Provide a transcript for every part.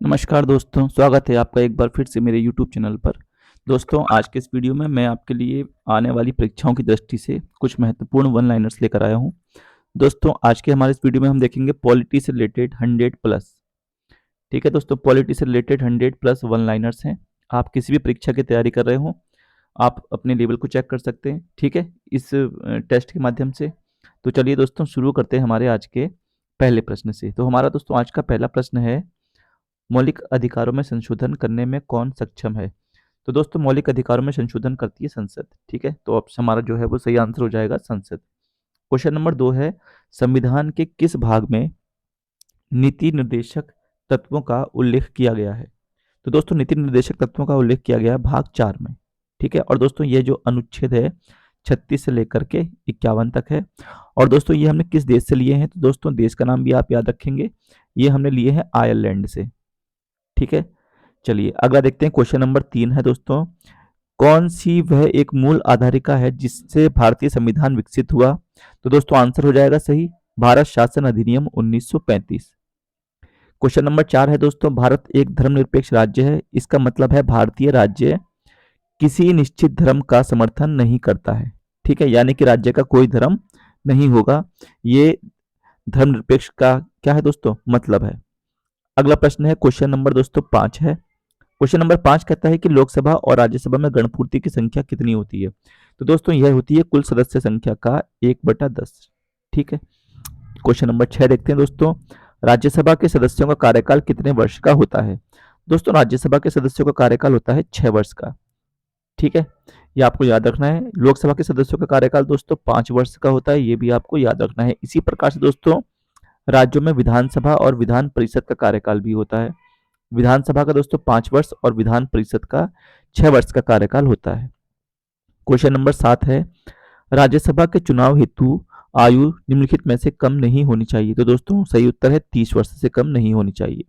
नमस्कार दोस्तों, स्वागत है आपका एक बार फिर से मेरे YouTube चैनल पर। दोस्तों, आज के इस वीडियो में मैं आपके लिए आने वाली परीक्षाओं की दृष्टि से कुछ महत्वपूर्ण वन लाइनर्स लेकर आया हूँ। दोस्तों, आज के हमारे इस वीडियो में हम देखेंगे पॉलिटी से रिलेटेड 100 प्लस। ठीक है दोस्तों, पॉलिटी से रिलेटेड 100 प्लस वन लाइनर्स हैं। आप किसी भी परीक्षा की तैयारी कर रहे हो, आप अपने लेवल को चेक कर सकते हैं, ठीक है, इस टेस्ट के माध्यम से। तो चलिए दोस्तों, शुरू करते हैं हमारे आज के पहले प्रश्न से। तो हमारा दोस्तों आज का पहला प्रश्न है, मौलिक अधिकारों में संशोधन करने में कौन सक्षम है? तो दोस्तों, मौलिक अधिकारों में संशोधन करती है संसद। ठीक है, तो ऑप्शन हमारा जो है वो सही आंसर हो जाएगा संसद। क्वेश्चन नंबर 2 है, संविधान के किस भाग में नीति निर्देशक तत्वों का उल्लेख किया गया है? तो दोस्तों, नीति निर्देशक तत्वों का उल्लेख किया गया है भाग 4 में। ठीक है, और दोस्तों ये जो अनुच्छेद है 36 से लेकर के 51 तक है। और दोस्तों ये हमने किस देश से लिए हैं? तो दोस्तों देश का नाम भी आप याद रखेंगे, ये हमने लिए हैं आयरलैंड से। ठीक है, चलिए अगला देखते हैं। क्वेश्चन नंबर 3 है दोस्तों, कौन सी वह एक मूल आधारिका है जिससे भारतीय संविधान विकसित हुआ? तो दोस्तों आंसर हो जाएगा सही, भारत शासन अधिनियम 1935। क्वेश्चन नंबर 4 है दोस्तों, भारत एक धर्मनिरपेक्ष राज्य है, इसका मतलब है भारतीय राज्य किसी निश्चित धर्म का समर्थन नहीं करता है। ठीक है, यानी कि राज्य का कोई धर्म नहीं होगा, ये धर्मनिरपेक्ष का क्या है दोस्तों मतलब है। अगला प्रश्न है, क्वेश्चन नंबर दोस्तों 5 है। क्वेश्चन नंबर 5 कहता है कि लोकसभा और राज्यसभा में गणपूर्ति की संख्या कितनी होती है? तो दोस्तों यह होती है कुल सदस्य संख्या का 1/10। ठीक है, क्वेश्चन नंबर 6 देखते हैं दोस्तों, राज्यसभा के सदस्यों का कार्यकाल कितने वर्ष का होता है? दोस्तों राज्यसभा के सदस्यों का कार्यकाल होता है 6 वर्ष का। ठीक है, ये आपको याद रखना है। लोकसभा के सदस्यों का कार्यकाल दोस्तों 5 वर्ष का होता है, ये भी आपको याद रखना है। इसी प्रकार से दोस्तों राज्यों में विधानसभा और विधान परिषद का कार्यकाल भी होता है। विधानसभा का दोस्तों 5 वर्ष और विधान परिषद का 6 वर्ष का कार्यकाल होता है। क्वेश्चन नंबर 7 है, राज्यसभा के चुनाव हेतु आयु निम्नलिखित में से कम नहीं होनी चाहिए? तो दोस्तों सही उत्तर है 30 वर्ष से कम नहीं होनी चाहिए।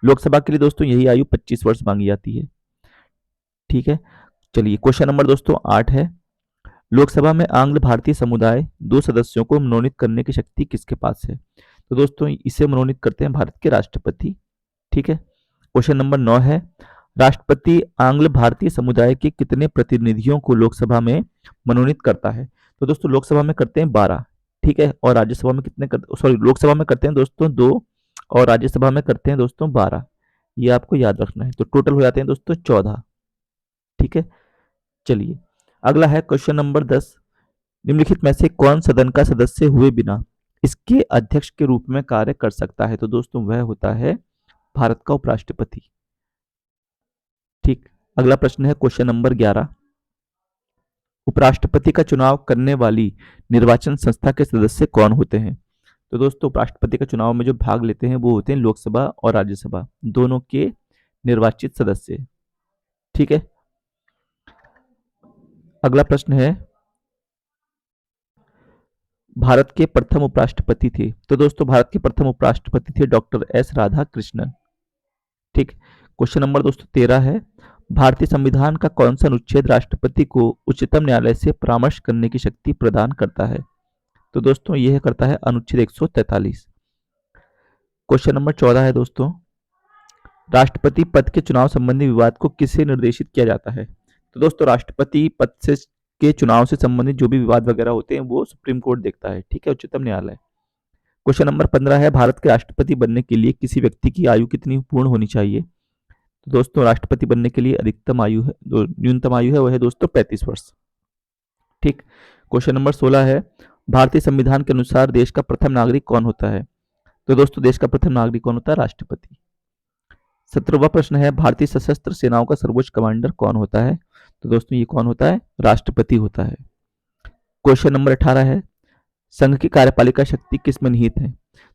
लोकसभा के लिए दोस्तों यही आयु 25 वर्ष मांगी जाती है। ठीक है, चलिए क्वेश्चन नंबर दोस्तों 8 है, लोकसभा में आंग्ल भारतीय समुदाय 2 सदस्यों को मनोनीत करने की शक्ति किसके पास है? तो दोस्तों इसे मनोनीत करते हैं भारत के राष्ट्रपति। ठीक है, क्वेश्चन नंबर 9 है, राष्ट्रपति आंग्ल भारतीय समुदाय के कितने प्रतिनिधियों को लोकसभा में मनोनीत करता है? तो दोस्तों लोकसभा में करते हैं 12। ठीक है, और राज्यसभा में कितने कर सॉरी लोकसभा में करते हैं दोस्तों 2 और राज्यसभा में करते हैं दोस्तों 12। ये आपको याद रखना है, तो टोटल हो जाते हैं दोस्तों 14। ठीक है, चलिए अगला है क्वेश्चन नंबर 10, निम्नलिखित में से कौन सदन का सदस्य हुए बिना इसके अध्यक्ष के रूप में कार्य कर सकता है? तो दोस्तों वह होता है भारत का उपराष्ट्रपति। ठीक, अगला प्रश्न है क्वेश्चन नंबर 11, उपराष्ट्रपति का चुनाव करने वाली निर्वाचन संस्था के सदस्य कौन होते हैं? तो दोस्तों उपराष्ट्रपति का चुनाव में जो भाग लेते हैं वो होते हैं लोकसभा और राज्यसभा दोनों के निर्वाचित सदस्य। ठीक है, अगला प्रश्न है, भारत के प्रथम उपराष्ट्रपति थे? तो दोस्तों भारत के प्रथम उपराष्ट्रपति थे डॉक्टर एस राधा कृष्णन। ठीक, क्वेश्चन नंबर दोस्तों 13 है, भारतीय संविधान का कौन सा अनुच्छेद राष्ट्रपति को उच्चतम न्यायालय से परामर्श करने की शक्ति प्रदान करता है? तो दोस्तों यह करता है अनुच्छेद 143। क्वेश्चन नंबर 14 है दोस्तों, राष्ट्रपति पद के चुनाव संबंधी विवाद को किससे निर्देशित किया जाता है? तो दोस्तों राष्ट्रपति पद से के चुनाव से संबंधित जो भी विवाद वगैरह होते हैं वो सुप्रीम कोर्ट देखता है। ठीक है, उच्चतम न्यायालय। क्वेश्चन नंबर 15 है, भारत के राष्ट्रपति बनने के लिए किसी व्यक्ति की आयु कितनी पूर्ण होनी चाहिए? तो दोस्तों राष्ट्रपति बनने के लिए अधिकतम आयु है न्यूनतम आयु है वह है दोस्तों 35 वर्ष। ठीक, क्वेश्चन नंबर 16 है, भारतीय संविधान के अनुसार देश का प्रथम नागरिक कौन होता है? तो दोस्तों देश का प्रथम नागरिक कौन होता है? राष्ट्रपति। 17वां प्रश्न है, भारतीय सशस्त्र सेनाओं का सर्वोच्च कमांडर कौन होता है? तो दोस्तों ये कौन होता है? राष्ट्रपति होता है। क्वेश्चन नंबर 18 है, संघ की कार्यपालिका शक्ति किस में निहित है?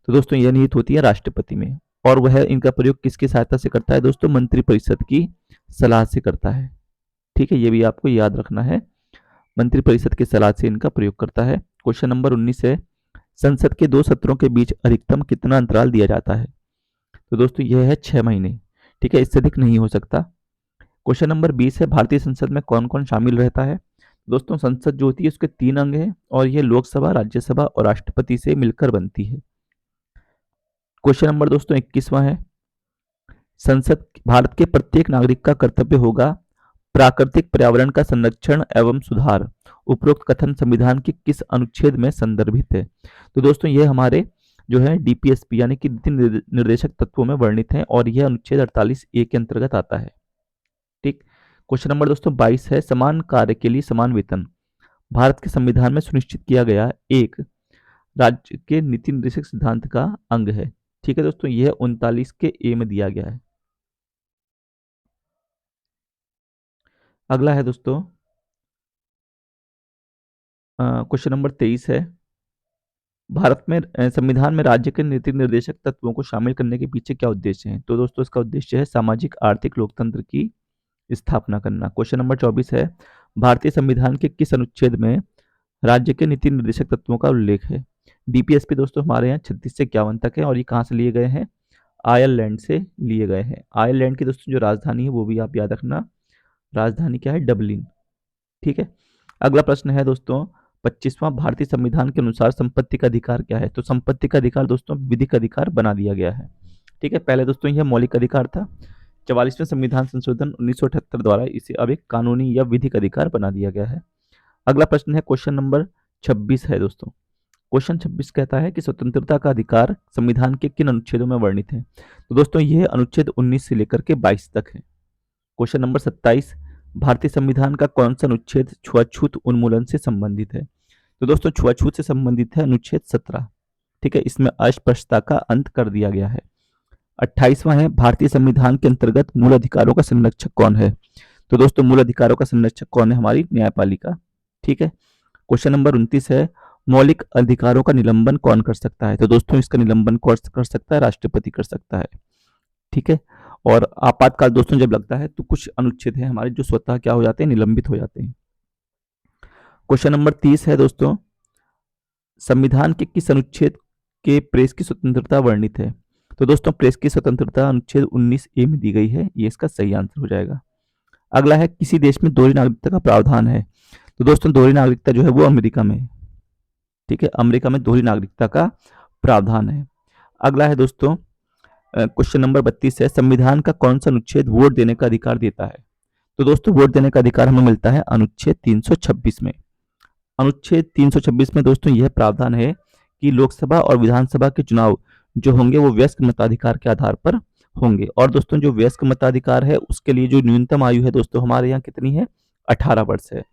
तो दोस्तों यह निहित होती है राष्ट्रपति में, और वह इनका प्रयोग किसकी सहायता से करता है? दोस्तों मंत्रिपरिषद की सलाह से करता है। ठीक है, ये भी आपको याद रखना है, मंत्रिपरिषद की सलाह से इनका प्रयोग करता है। क्वेश्चन नंबर 19 है, संसद के 2 सत्रों के बीच अधिकतम कितना अंतराल दिया जाता है? तो दोस्तों यह है 6 महीने। ठीक है, इससे अधिक नहीं हो सकता। क्वेश्चन नंबर 20 है, भारतीय संसद में कौन कौन शामिल रहता है? दोस्तों संसद जो होती है उसके 3 अंग हैं, और यह लोकसभा, राज्यसभा और राष्ट्रपति से मिलकर बनती है। क्वेश्चन नंबर दोस्तों 21वां है, संसद भारत के प्रत्येक नागरिक का कर्तव्य होगा प्राकृतिक पर्यावरण का संरक्षण एवं सुधार। उपरोक्त कथन संविधान के किस अनुच्छेद में संदर्भित है? तो दोस्तों ये हमारे जो है डीपीएसपी यानी कि नीति निर्देशक तत्वों में वर्णित है और यह अनुच्छेद 48A के अंतर्गत आता है। ठीक। क्वेश्चन नंबर दोस्तों 22 है, समान कार्य के लिए समान वेतन भारत के संविधान में सुनिश्चित किया गया एक राज्य के नीति निर्देशक सिद्धांत का अंग है। ठीक है दोस्तों, यह 39 के ए में दिया गया है। अगला है दोस्तों क्वेश्चन नंबर 23 है, भारत में संविधान में राज्य के नीति निर्देशक तत्वों को शामिल करने के पीछे क्या उद्देश्य है? तो दोस्तों इसका उद्देश्य है सामाजिक आर्थिक लोकतंत्र की स्थापना करना। क्वेश्चन नंबर 24 है, भारतीय संविधान के किस अनुच्छेद में राज्य के नीति निर्देशक तत्वों का उल्लेख है? डीपीएसपी दोस्तों हमारे यहाँ 36 से 51 तक है और ये कहाँ से लिए गए हैं? आयरलैंड से लिए गए हैं। आयरलैंड की दोस्तों जो राजधानी है वो भी आप याद रखना, राजधानी क्या है? डबलिन। ठीक है। अगला प्रश्न है दोस्तों 25वां, भारतीय संविधान के अनुसार संपत्ति का अधिकार क्या है? तो संपत्ति का अधिकार दोस्तों विधिक अधिकार बना दिया गया है। ठीक है, पहले दोस्तों यह मौलिक अधिकार था, 44वें संविधान संशोधन 1978 द्वारा इसे अब एक कानूनी या विधिक अधिकार बना दिया गया है। अगला प्रश्न है क्वेश्चन नंबर 26 है दोस्तों। क्वेश्चन 26 कहता है कि स्वतंत्रता का अधिकार संविधान के किन अनुच्छेदों में वर्णित है? तो दोस्तों यह अनुच्छेद 19 से लेकर के 22 तक है। क्वेश्चन नंबर 27, भारतीय संविधान का कौन सा अनुच्छेद छुआछूत उन्मूलन से संबंधित है? तो दोस्तों छुआछूत से संबंधित है अनुच्छेद 17। ठीक है, इसमें अस्पृश्यता का अंत कर दिया गया है। 28वां है, भारतीय संविधान के अंतर्गत मूल अधिकारों का संरक्षक कौन है? तो दोस्तों मूल अधिकारों का संरक्षक कौन है? हमारी न्यायपालिका। ठीक है। क्वेश्चन नंबर 29 है, मौलिक अधिकारों का निलंबन कौन कर सकता है? तो दोस्तों इसका निलंबन कौन कर सकता है? राष्ट्रपति कर सकता है। ठीक है। और आपातकाल दोस्तों जब लगता है तो कुछ अनुच्छेद है हमारे जो स्वतः क्या हो जाते हैं? निलंबित हो जाते हैं। क्वेश्चन नंबर 30 है दोस्तों, संविधान के किस अनुच्छेद के प्रेस की स्वतंत्रता वर्णित है? तो दोस्तों प्रेस की स्वतंत्रता अनुच्छेद 19A में दी गई है, ये इसका सही आंसर हो जाएगा। अगला है, किसी देश में दोहरी नागरिकता का प्रावधान है? तो दोस्तों दोहरी नागरिकता जो है वो अमेरिका में है। ठीक है, अमेरिका में दोहरी नागरिकता का प्रावधान है। अगला है दोस्तों क्वेश्चन नंबर 32 है, संविधान का कौन सा अनुच्छेद वोट देने का अधिकार देता है? तो दोस्तों वोट देने का अधिकार हमें मिलता है अनुच्छेद 326 में। अनुच्छेद 326 में दोस्तों यह प्रावधान है कि लोकसभा और विधानसभा के चुनाव जो होंगे वो वयस्क मताधिकार के आधार पर होंगे। और दोस्तों जो वयस्क मताधिकार है उसके लिए जो न्यूनतम आयु है दोस्तों हमारे यहाँ कितनी है? 18 वर्ष है।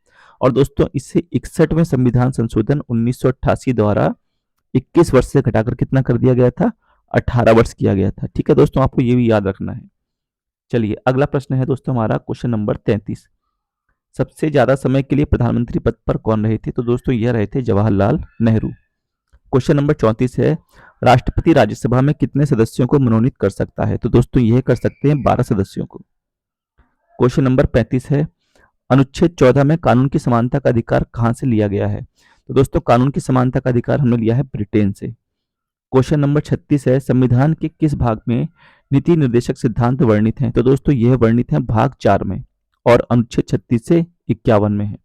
और दोस्तों इससे 61वें संविधान संशोधन 1988 द्वारा 21 वर्ष से घटाकर कितना कर दिया गया था? 18 वर्ष किया गया था। ठीक है दोस्तों, आपको ये भी याद रखना है। चलिए अगला प्रश्न है दोस्तों हमारा क्वेश्चन नंबर 33, सबसे ज्यादा समय के लिए प्रधानमंत्री पद पर कौन रहे थे? तो दोस्तों यह रहे थे जवाहरलाल नेहरू। क्वेश्चन नंबर 34 है, राष्ट्रपति राज्यसभा में कितने सदस्यों को मनोनीत कर सकता है? तो दोस्तों यह कर सकते हैं 12 सदस्यों को। क्वेश्चन नंबर 35 है, अनुच्छेद 14 में कानून की समानता का अधिकार कहां से लिया गया है? तो दोस्तों कानून की समानता का अधिकार हमने लिया है ब्रिटेन से। क्वेश्चन नंबर 36 है, संविधान के किस भाग में नीति निर्देशक सिद्धांत वर्णित हैं? तो दोस्तों यह वर्णित है भाग 4 में और अनुच्छेद 36 से 51 में है।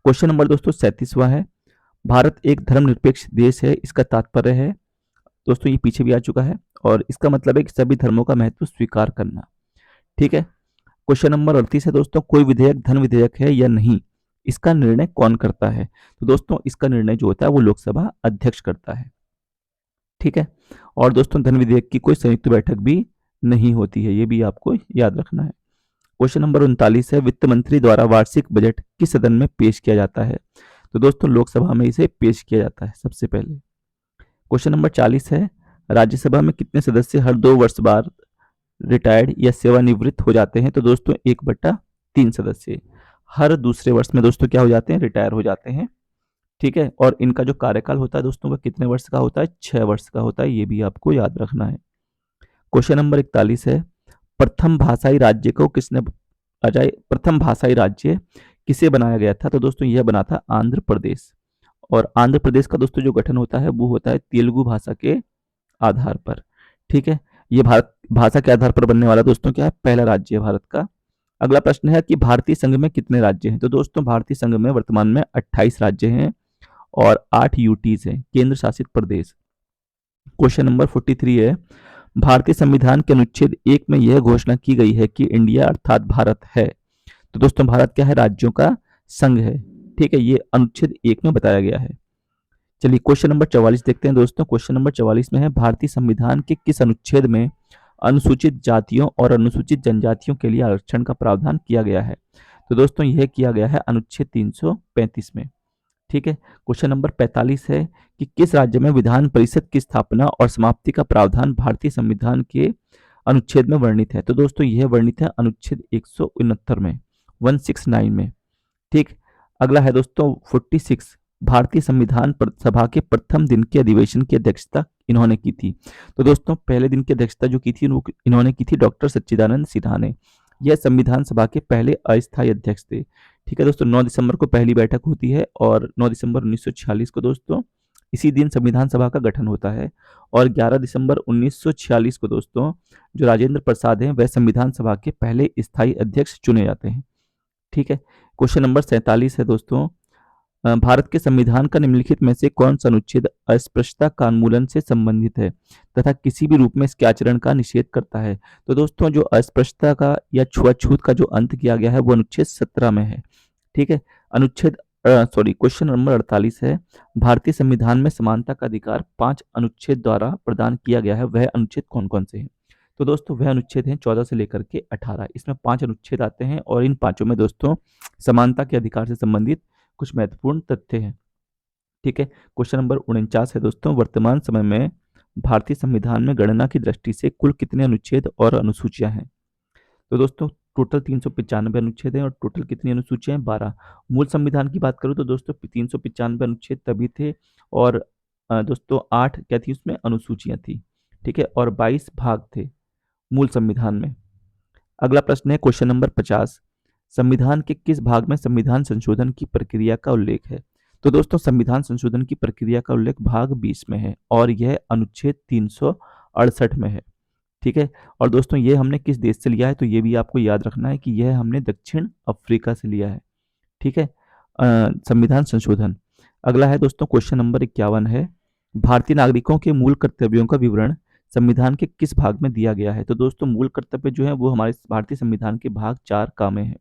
क्वेश्चन नंबर दोस्तों 37वां है, भारत एक धर्मनिरपेक्ष देश है, इसका तात्पर्य है दोस्तों ये पीछे भी आ चुका है और इसका मतलब है कि सभी धर्मों का महत्व स्वीकार करना। ठीक है। क्वेश्चन नंबर 38 है दोस्तों, कोई विधेयक धन विधेयक है या नहीं, इसका निर्णय कौन करता है? तो दोस्तों इसका निर्णय जो होता है वो लोकसभा अध्यक्ष करता है। ठीक है। और दोस्तों धन विधेयक की कोई संयुक्त बैठक भी नहीं होती है, ये भी आपको याद रखना है। क्वेश्चन नंबर 39 है, वित्त मंत्री द्वारा वार्षिक बजट किस सदन में पेश किया जाता है? तो दोस्तों लोकसभा में इसे पेश किया जाता है सबसे पहले। क्वेश्चन नंबर 40 है, राज्यसभा में कितने सदस्य हर 2 वर्ष बाद रिटायर्ड या सेवानिवृत्त हो जाते हैं? तो दोस्तों 1/3 सदस्य हर दूसरे वर्ष में दोस्तों क्या हो जाते हैं? रिटायर हो जाते हैं। ठीक है। और इनका जो कार्यकाल होता है दोस्तों वह कितने वर्ष का होता है? 6 वर्ष का होता है, ये भी आपको याद रखना है। क्वेश्चन नंबर 41 है, प्रथम भाषाई राज्य को किसने प्रथम भाषाई राज्य किसे बनाया गया था? तो दोस्तों यह बना था आंध्र प्रदेश। और आंध्र प्रदेश का दोस्तों जो गठन होता है वो होता है तेलुगु भाषा के आधार पर। ठीक है, ये भारत भाषा के आधार पर बनने वाला दोस्तों क्या है? पहला राज्य है भारत का। अगला प्रश्न है कि भारतीय संघ में कितने राज्य हैं? तो दोस्तों भारतीय संघ में वर्तमान में 28 राज्य हैं और 8 यूटीज हैं, केंद्र शासित प्रदेश। क्वेश्चन नंबर 43 है, भारतीय संविधान के अनुच्छेद 1 में यह घोषणा की गई है कि इंडिया अर्थात भारत है। तो दोस्तों भारत क्या है? राज्यों का संघ है। ठीक है, ये अनुच्छेद 1 में बताया गया है। चलिए क्वेश्चन नंबर 44 देखते हैं दोस्तों। क्वेश्चन नंबर 44 में है, भारतीय संविधान के किस अनुच्छेद में अनुसूचित जातियों और अनुसूचित जनजातियों के लिए आरक्षण का प्रावधान किया गया है? तो दोस्तों यह किया गया है अनुच्छेद 335 में। ठीक है, क्वेश्चन नंबर 45 है कि किस राज्य में विधान परिषद की स्थापना और समाप्ति का प्रावधान भारतीय संविधान के अनुच्छेद में वर्णित है? तो दोस्तों यह वर्णित है अनुच्छेद 169 में, 169 में। ठीक, अगला है दोस्तों 46, भारतीय संविधान सभा के प्रथम दिन के अधिवेशन की अध्यक्षता इन्होंने की थी? तो दोस्तों पहले दिन की अध्यक्षता जो की थी वो इन्होंने की थी डॉक्टर सच्चिदानंद सिन्हा ने। यह संविधान सभा के पहले अस्थायी अध्यक्ष थे। ठीक है दोस्तों, 9 दिसंबर को पहली बैठक होती है और 9 दिसंबर 1946 को दोस्तों इसी दिन संविधान सभा का गठन होता है और 11 दिसंबर 1946 को दोस्तों जो राजेंद्र प्रसाद हैं वह संविधान सभा के पहले स्थायी अध्यक्ष चुने जाते हैं। ठीक है, क्वेश्चन नंबर 47 है दोस्तों, भारत के संविधान का निम्नलिखित में से कौन सा अनुच्छेद अस्पृश्यता का उन्मूलन से संबंधित है तथा किसी भी रूप में इसके आचरण का निषेध करता है? तो दोस्तों जो अस्पृश्यता का या छुआछूत का जो अंत किया गया है वो अनुच्छेद 17 में है। ठीक है, क्वेश्चन नंबर 48 है, भारतीय संविधान में समानता का अधिकार 5 अनुच्छेद द्वारा प्रदान किया गया है, वह अनुच्छेद कौन कौन से हैं? तो दोस्तों वह अनुच्छेद हैं 14 से लेकर के 18। इसमें 5 अनुच्छेद आते हैं और इन पांचों में दोस्तों समानता के अधिकार से संबंधित कुछ महत्वपूर्ण तथ्य हैं। ठीक है, क्वेश्चन नंबर 49 है दोस्तों, वर्तमान समय में भारतीय संविधान में गणना की दृष्टि से कुल कितने अनुच्छेद और अनुसूचियां हैं? तो दोस्तों टोटल 395 अनुच्छेद हैं और टोटल कितनी अनुसूचियां हैं? 12। मूल संविधान की बात करूं तो दोस्तों 395 अनुच्छेद तभी थे और दोस्तों 8 क्या थी उसमें? अनुसूचियां थी। ठीक है, और 22 भाग थे मूल संविधान में। अगला प्रश्न है क्वेश्चन नंबर 50, संविधान के किस भाग में संविधान संशोधन की प्रक्रिया का उल्लेख है? तो दोस्तों संविधान संशोधन की प्रक्रिया का उल्लेख भाग 20 में है और यह अनुच्छेद 368 में है। ठीक है, और दोस्तों ये हमने किस देश से लिया है? तो ये भी आपको याद रखना है कि यह हमने दक्षिण अफ्रीका से लिया है। ठीक है, संविधान संशोधन। अगला है दोस्तों क्वेश्चन नंबर 51 है, भारतीय नागरिकों के मूल कर्तव्यों का विवरण संविधान के किस भाग में दिया गया है? तो दोस्तों मूल कर्तव्य जो है वो हमारे भारतीय संविधान के भाग 4 का में है।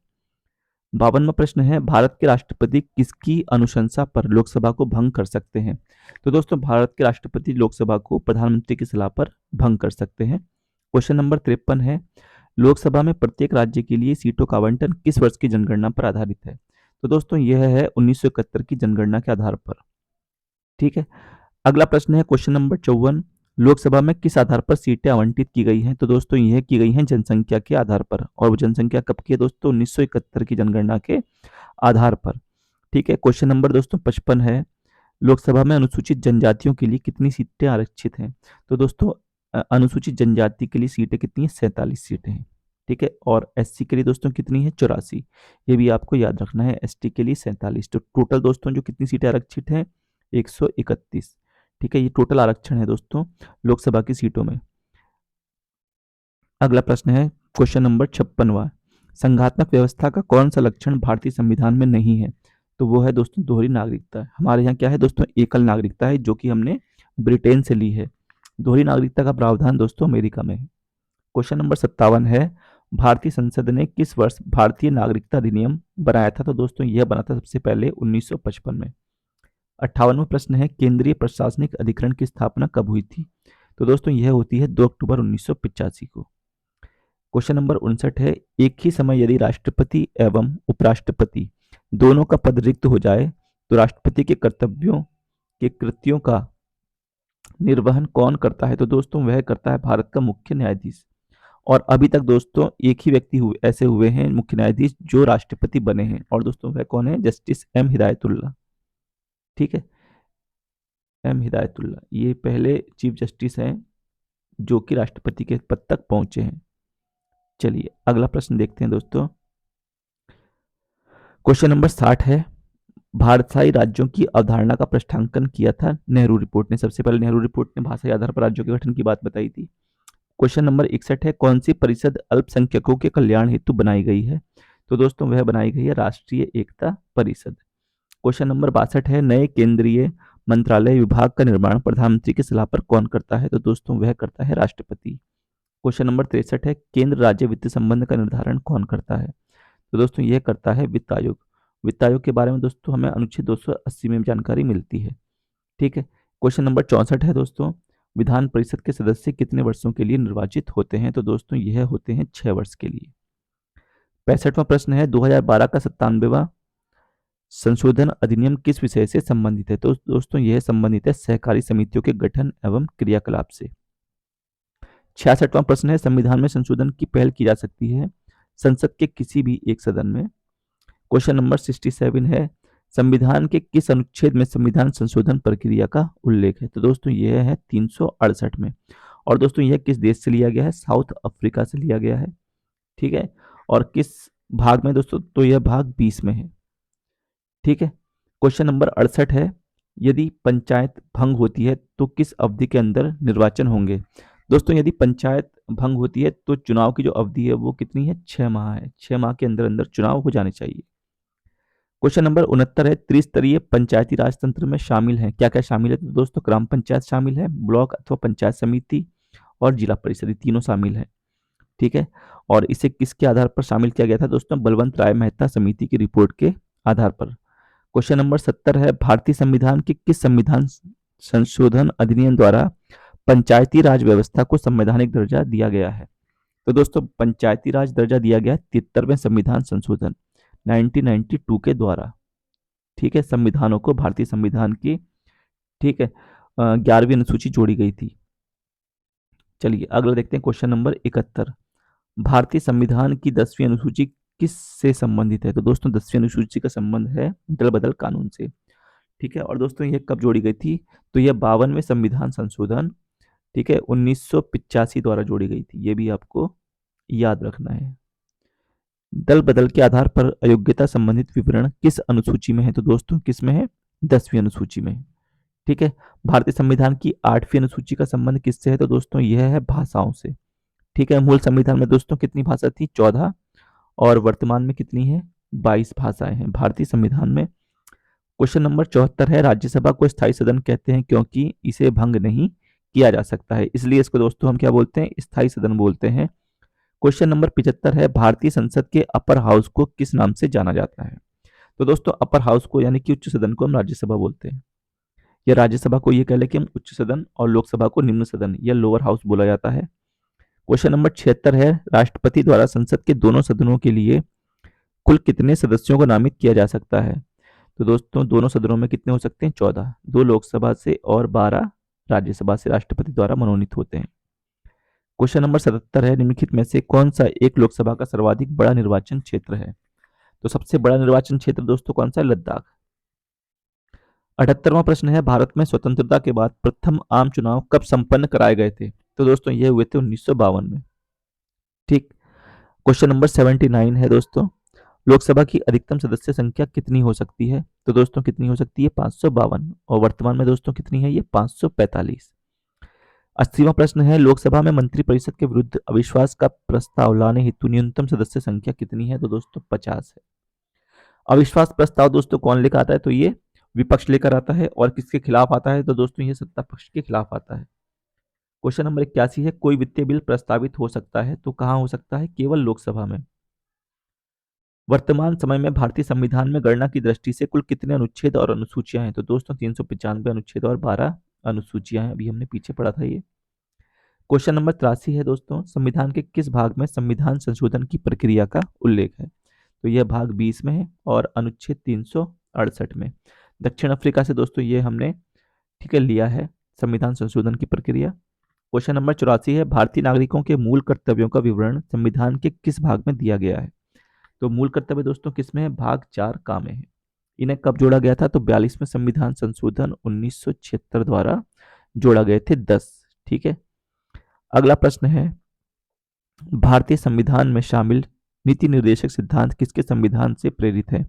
52वां प्रश्न है, भारत के राष्ट्रपति किसकी अनुशंसा पर लोकसभा को भंग कर सकते हैं? तो दोस्तों भारत के राष्ट्रपति लोकसभा को प्रधानमंत्री की सलाह पर भंग कर सकते हैं। क्वेश्चन नंबर 53 है, लोकसभा में प्रत्येक राज्य के लिए सीटों का आवंटन किस वर्ष की जनगणना पर आधारित है? तो दोस्तों यह है 1971 की जनगणना के आधार पर। ठीक है, अगला प्रश्न है क्वेश्चन नंबर 54, लोकसभा में किस आधार पर सीटें आवंटित की गई हैं? तो दोस्तों यह की गई हैं जनसंख्या के आधार पर, और वो जनसंख्या कब की है दोस्तों? 1971 की जनगणना के आधार पर। ठीक है, क्वेश्चन नंबर दोस्तों 55 है, लोकसभा में अनुसूचित जनजातियों के लिए कितनी सीटें आरक्षित हैं? तो दोस्तों अनुसूचित जनजाति के लिए सीटें कितनी है? 47 सीटें हैं। ठीक है, और एससी के लिए दोस्तों कितनी है? 84। ये भी आपको याद रखना है, एसटी के लिए 47। तो टोटल दोस्तों जो कितनी सीटें आरक्षित हैं? 131। ठीक है, ये टोटल आरक्षण है दोस्तों लोकसभा की सीटों में। अगला प्रश्न है क्वेश्चन नंबर 56वां, संघात्मक व्यवस्था का कौन सा लक्षण भारतीय संविधान में नहीं है? तो वो है दोस्तों दोहरी नागरिकता। हमारे यहाँ क्या है दोस्तों? एकल नागरिकता है जो कि हमने ब्रिटेन से ली है। दोहरी नागरिकता का प्रावधान दोस्तों अमेरिका में है। क्वेश्चन नंबर 57 है, भारतीय संसद ने किस वर्ष भारतीय नागरिकता अधिनियम बनाया था? तो दोस्तों यह बना था सबसे पहले 1955 में। 58वां प्रश्न है, केंद्रीय प्रशासनिक अधिकरण की स्थापना कब हुई थी? तो दोस्तों यह होती है 2 अक्टूबर 1985 को। क्वेश्चन नंबर 59 है, एक ही समय यदि राष्ट्रपति एवं उपराष्ट्रपति दोनों का पद रिक्त हो जाए तो राष्ट्रपति के कर्तव्यों के कृत्यों का निर्वहन कौन करता है? तो दोस्तों वह करता है भारत का मुख्य न्यायाधीश। और अभी तक दोस्तों एक ही व्यक्ति ऐसे हुए हैं मुख्य न्यायाधीश जो राष्ट्रपति बने हैं, और दोस्तों वह कौन है? Justice M Hidayatullah. ठीक है, एम हिदायतुल्ला ये पहले चीफ जस्टिस हैं जो कि राष्ट्रपति के पद तक पहुंचे हैं। चलिए अगला प्रश्न देखते हैं दोस्तों। क्वेश्चन नंबर 60 है, भाषाई राज्यों की अवधारणा का प्रश्नांकन किया था नेहरू रिपोर्ट ने। सबसे पहले नेहरू रिपोर्ट ने भाषाई आधार पर राज्यों के गठन की बात बताई थी। क्वेश्चन नंबर 61 है, कौन सी परिषद अल्पसंख्यकों के कल्याण हेतु बनाई गई है? तो दोस्तों वह बनाई गई है राष्ट्रीय एकता परिषद। क्वेश्चन नंबर 62 है, नए केंद्रीय मंत्रालय विभाग का निर्माण प्रधानमंत्री की सलाह पर कौन करता है? तो दोस्तों वह करता है राष्ट्रपति। क्वेश्चन नंबर 63 है, केंद्र राज्य वित्त संबंध का निर्धारण कौन करता है? तो दोस्तों यह करता है वित्त आयोग। वित्त आयोग के बारे में दोस्तों हमें अनुच्छेद 280 में जानकारी मिलती है। ठीक है। क्वेश्चन नंबर 64 है दोस्तों, विधान परिषद के सदस्य कितने वर्षों के लिए निर्वाचित होते हैं? तो दोस्तों यह होते हैं 6 वर्ष के लिए। 65वां प्रश्न है, 2012 का 97वां संशोधन अधिनियम किस विषय से संबंधित है? तो दोस्तों यह संबंधित है सहकारी समितियों के गठन एवं क्रियाकलाप से। 66वां प्रश्न है, संविधान में संशोधन की पहल की जा सकती है संसद के किसी भी एक सदन में। क्वेश्चन नंबर 67 है, संविधान के किस अनुच्छेद में संविधान संशोधन प्रक्रिया का उल्लेख है? तो दोस्तों यह है 368 में। और दोस्तों यह किस देश से लिया गया है? साउथ अफ्रीका से लिया गया है। ठीक है। और किस भाग में दोस्तों? तो यह भाग 20 में है। ठीक है। क्वेश्चन नंबर 68 है, यदि पंचायत भंग होती है तो किस अवधि के अंदर निर्वाचन होंगे? दोस्तों यदि पंचायत भंग होती है तो चुनाव की जो अवधि है वो कितनी है? 6 माह है। 6 माह के अंदर अंदर चुनाव हो जाने चाहिए। क्वेश्चन नंबर 69 है, त्रिस्तरीय पंचायती राज तंत्र में शामिल है, क्या क्या शामिल है? तो दोस्तों ग्राम पंचायत शामिल है, ब्लॉक अथवा पंचायत समिति और जिला परिषद, तीनों शामिल है। ठीक है। और इसे किसके आधार पर शामिल किया गया था दोस्तों? बलवंत राय मेहता समिति की रिपोर्ट के आधार पर। क्वेश्चन नंबर 70 है, भारतीय संविधान के किस संविधान संशोधन अधिनियम द्वारा पंचायती राज व्यवस्था को संवैधानिक दर्जा दिया गया है? तो दोस्तों पंचायती राज दर्जा दिया गया 73वें संविधान संशोधन 1992 के द्वारा। ठीक है। संविधानों को भारतीय संविधान की, ठीक है, 11वीं अनुसूची जोड़ी गई थी। चलिए अगला देखते हैं क्वेश्चन नंबर 71, भारतीय संविधान की 10वीं अनुसूची किस से संबंधित है? तो दोस्तों 10वीं अनुसूची का संबंध है दल बदल कानून से। ठीक है। और दोस्तों यह कब जोड़ी गई थी? तो यह 52वें संविधान संशोधन, ठीक है, 1985 द्वारा जोड़ी गई थी। यह भी आपको याद रखना है। दल बदल के आधार पर अयोग्यता संबंधित विवरण किस अनुसूची में है? तो दोस्तों किस में है? 10वीं अनुसूची में। ठीक है। भारतीय संविधान की 8वीं अनुसूची का संबंध किससे है? तो दोस्तों यह है भाषाओं से। ठीक है। मूल संविधान में दोस्तों कितनी भाषा थी? 14। और वर्तमान में कितनी है? 22 भाषाएं हैं भारतीय संविधान में। क्वेश्चन नंबर 74 है, राज्यसभा को स्थायी सदन कहते हैं क्योंकि इसे भंग नहीं किया जा सकता है, इसलिए इसको दोस्तों हम क्या बोलते हैं? स्थायी सदन बोलते हैं। क्वेश्चन नंबर 75 है, भारतीय संसद के अपर हाउस को किस नाम से जाना जाता है? तो दोस्तों अपर हाउस को यानी कि उच्च सदन को हम राज्यसभा बोलते हैं, या राज्यसभा को ये कह ले कि हम उच्च सदन, और लोकसभा को निम्न सदन या लोअर हाउस बोला जाता है। क्वेश्चन नंबर 76 है, राष्ट्रपति द्वारा संसद के दोनों सदनों के लिए कुल कितने सदस्यों को नामित किया जा सकता है? तो दोस्तों दोनों सदनों में कितने हो सकते हैं? 14, 2 लोकसभा से और 12 राज्यसभा से राष्ट्रपति द्वारा मनोनीत होते हैं। क्वेश्चन नंबर 77 है, निम्नलिखित में से कौन सा एक लोकसभा का सर्वाधिक बड़ा निर्वाचन क्षेत्र है? तो सबसे बड़ा निर्वाचन क्षेत्र दोस्तों कौन सा है? लद्दाख। 78वां प्रश्न है, भारत में स्वतंत्रता के बाद प्रथम आम चुनाव कब संपन्न कराए गए थे? तो दोस्तों ये हुए थे 1952 में। ठीक। क्वेश्चन नंबर 79 है दोस्तों, लोकसभा की अधिकतम सदस्य संख्या कितनी हो सकती है? तो दोस्तों कितनी हो सकती है? 552। और वर्तमान में दोस्तों कितनी है? ये 545। 80वां प्रश्न है, लोकसभा में मंत्रिपरिषद के विरुद्ध अविश्वास का प्रस्ताव लाने हेतु न्यूनतम सदस्य संख्या कितनी है? तो दोस्तों 50 है। अविश्वास प्रस्ताव दोस्तों कौन लेकर आता है? तो ये विपक्ष लेकर आता है। और किसके खिलाफ आता है? तो दोस्तों ये सत्ता पक्ष के खिलाफ आता है। क्वेश्चन नंबर 81 है, कोई वित्तीय बिल प्रस्तावित हो सकता है तो कहां हो सकता है? केवल लोकसभा में। वर्तमान समय में भारतीय संविधान में गणना की दृष्टि से कुल कितने अनुच्छेद और अनुसूचियां हैं? तो दोस्तों 395 अनुच्छेद और 12 अनुसूचियां हैं। अभी हमने पीछे पढ़ा था ये। क्वेश्चन नंबर 83 है दोस्तों, संविधान के किस भाग में संविधान संशोधन की प्रक्रिया का उल्लेख है? तो यह भाग 20 में है और अनुच्छेद 368 में। दक्षिण अफ्रीका से दोस्तों ये हमने, ठीक है, लिया है संविधान संशोधन की प्रक्रिया। क्वेश्चन नंबर 84 है, भारतीय नागरिकों के मूल कर्तव्यों का विवरण संविधान के किस भाग में दिया गया है? तो मूल कर्तव्य दोस्तों किसमें है? भाग 4 का में है। इन्हें कब जोड़ा गया था? तो 42वें संविधान संशोधन 1976 द्वारा जोड़ा गए थे 10। ठीक है। अगला प्रश्न है, भारतीय संविधान में शामिल नीति निर्देशक सिद्धांत किसके संविधान से प्रेरित है?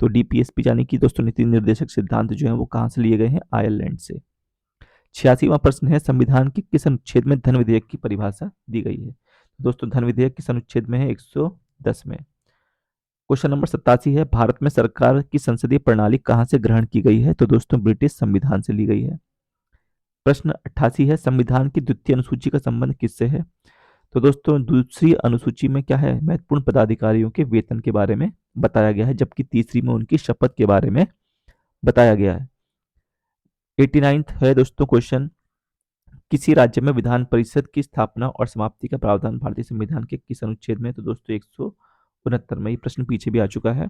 तो डीपीएसपी यानी कि दोस्तों नीति निर्देशक सिद्धांत जो है वो कहां से लिए गए हैं? आयरलैंड से। 86वां प्रश्न है, संविधान के किस अनुच्छेद में धन विधेयक की परिभाषा दी गई है? दोस्तों धन विधेयक किस अनुच्छेद में है? 110 में। क्वेश्चन नंबर 87 है, भारत में सरकार की संसदीय प्रणाली कहाँ से ग्रहण की गई है? तो दोस्तों ब्रिटिश संविधान से ली गई है। प्रश्न 88 है, संविधान की द्वितीय अनुसूची का संबंध किससे है? तो दोस्तों दूसरी अनुसूची में क्या है? महत्वपूर्ण पदाधिकारियों के वेतन के बारे में बताया गया है, जबकि तीसरी में उनकी शपथ के बारे में बताया गया है। 89 है दोस्तों क्वेश्चन, किसी राज्य में विधान परिषद की स्थापना और समाप्ति का प्रावधान भारतीय संविधान के किस अनुच्छेद में? तो दोस्तों 169 में। ये प्रश्न पीछे भी आ चुका है।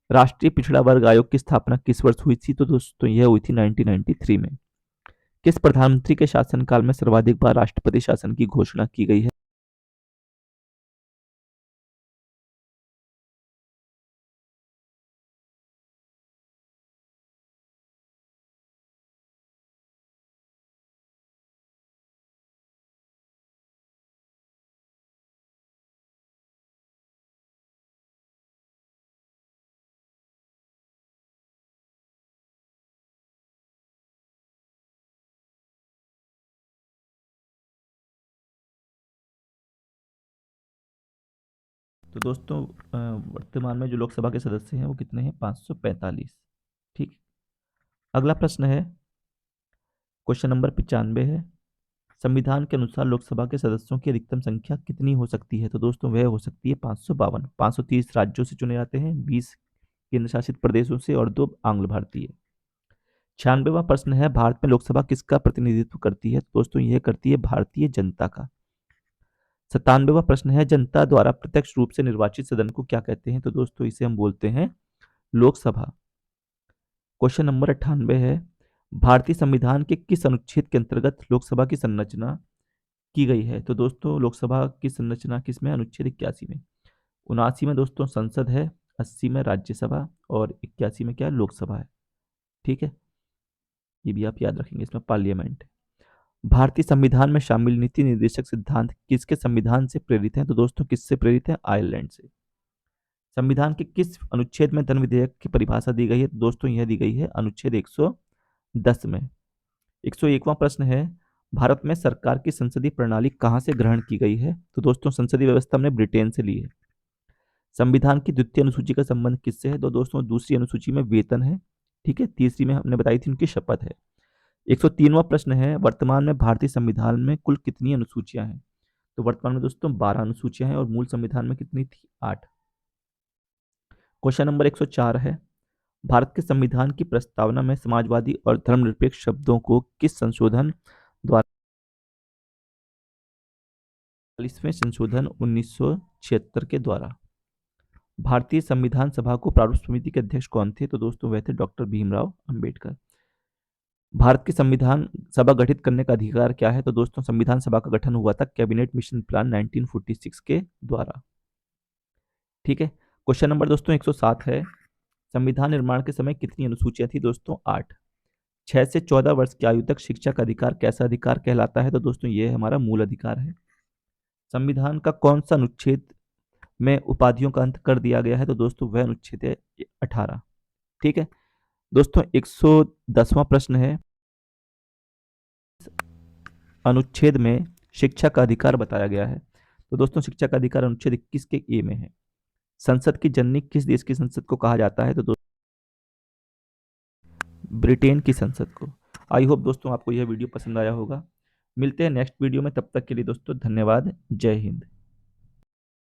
राष्ट्रीय पिछड़ा वर्ग आयोग की स्थापना किस वर्ष हुई थी? तो दोस्तों यह हुई थी 1993 में। किस प्रधानमंत्री के शासनकाल में सर्वाधिक बार राष्ट्रपति शासन की घोषणा की गई है? तो दोस्तों वर्तमान में जो लोकसभा के सदस्य हैं वो कितने हैं? 545। ठीक। अगला प्रश्न है, क्वेश्चन नंबर 95 है, संविधान के अनुसार लोकसभा के सदस्यों की अधिकतम संख्या कितनी हो सकती है? तो दोस्तों वह हो सकती है 552। 530 राज्यों से चुने जाते हैं, 20 केंद्र शासित प्रदेशों से और 2 आंग्ल भारतीय। 96वां प्रश्न है, भारत में लोकसभा किसका प्रतिनिधित्व करती है? तो दोस्तों यह करती है भारतीय जनता का। 97वां प्रश्न है, जनता द्वारा प्रत्यक्ष रूप से निर्वाचित सदन को क्या कहते हैं? तो दोस्तों इसे हम बोलते हैं लोकसभा। क्वेश्चन नंबर 98 है, भारतीय संविधान के किस अनुच्छेद के अंतर्गत लोकसभा की संरचना की गई है? तो दोस्तों लोकसभा की संरचना किसमें? अनुच्छेद 81 में। 79 में दोस्तों संसद है, 80 में राज्यसभा और 81 में क्या है? लोकसभा है। ठीक है, ये भी आप याद रखेंगे, इसमें पार्लियामेंट है। भारतीय संविधान में शामिल नीति निर्देशक सिद्धांत किसके संविधान से प्रेरित हैं? तो दोस्तों किससे प्रेरित है? आयरलैंड से। संविधान के किस अनुच्छेद में धन विधेयक की परिभाषा दी गई है? तो दोस्तों यह दी गई है अनुच्छेद 110 में। 101वां प्रश्न है, भारत में सरकार की संसदीय प्रणाली कहां से ग्रहण की गई है? तो दोस्तों संसदीय व्यवस्था हमने ब्रिटेन से ली है। संविधान की द्वितीय अनुसूची का संबंध किससे है? तो दोस्तों दूसरी अनुसूची में वेतन है। ठीक है, तीसरी में हमने बताई थी उनकी शपथ है। 103वां प्रश्न है, वर्तमान में भारतीय संविधान में कुल कितनी अनुसूचियां हैं? तो वर्तमान में दोस्तों 12 अनुसूचियां हैं और मूल संविधान में कितनी थी? 8। क्वेश्चन नंबर 104 है, भारत के संविधान की प्रस्तावना में समाजवादी और धर्मनिरपेक्ष शब्दों को किस संशोधन द्वारा? 40वें संशोधन 1976 के द्वारा। भारतीय संविधान सभा को प्रारूप समिति के अध्यक्ष कौन थे? तो दोस्तों वह थे डॉक्टर भीमराव अंबेडकर। भारत की संविधान सभा गठित करने का अधिकार क्या है? तो दोस्तों संविधान सभा का गठन हुआ था कैबिनेट मिशन प्लान 1946 के द्वारा। ठीक है, क्वेश्चन नंबर दोस्तों 107 है, संविधान निर्माण के समय कितनी अनुसूचियां थी? दोस्तों 8। 6 से 14 वर्ष की आयु तक शिक्षा का अधिकार कैसा अधिकार कहलाता है? तो दोस्तों ये हमारा मूल अधिकार है। संविधान का कौन सा अनुच्छेद में उपाधियों का अंत कर दिया गया है? तो दोस्तों वह अनुच्छेद है 18। ठीक है दोस्तों, 110वां प्रश्न है, अनुच्छेद में शिक्षा का अधिकार बताया गया है? तो दोस्तों शिक्षा का अधिकार अनुच्छेद 21 के ए में है। संसद की जननी किस देश की संसद को कहा जाता है? तो दोस्तों ब्रिटेन की संसद को। आई होप दोस्तों आपको यह वीडियो पसंद आया होगा। मिलते हैं नेक्स्ट वीडियो में, तब तक के लिए दोस्तों धन्यवाद। जय हिंद।